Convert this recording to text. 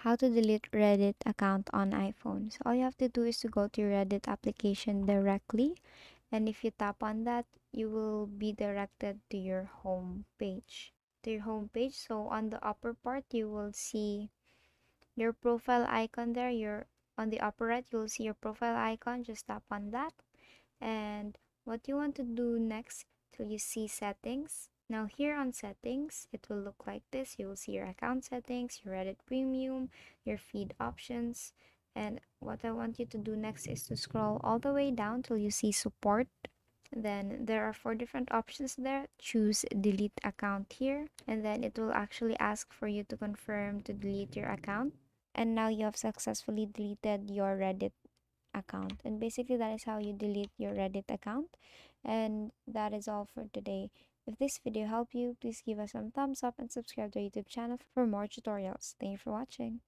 How to delete Reddit account on iPhone. So all you have to do is to go to your Reddit application directly, and if you tap on that, you will be directed to your home page. So on the upper part, you will see your profile icon there. You're on the upper right, you'll see your profile icon. Just tap on that. And what you want to do next till you see settings. Now here on settings, it will look like this. You will see your account settings, your Reddit premium, your feed options. And what I want you to do next is to scroll all the way down till you see support. Then there are four different options there. Choose delete account here, and then it will actually ask for you to confirm to delete your account. And now you have successfully deleted your Reddit account. And basically, that is how you delete your Reddit account. And that is all for today. If this video helped you, please give us some thumbs up and subscribe to our YouTube channel for more tutorials. Thank you for watching.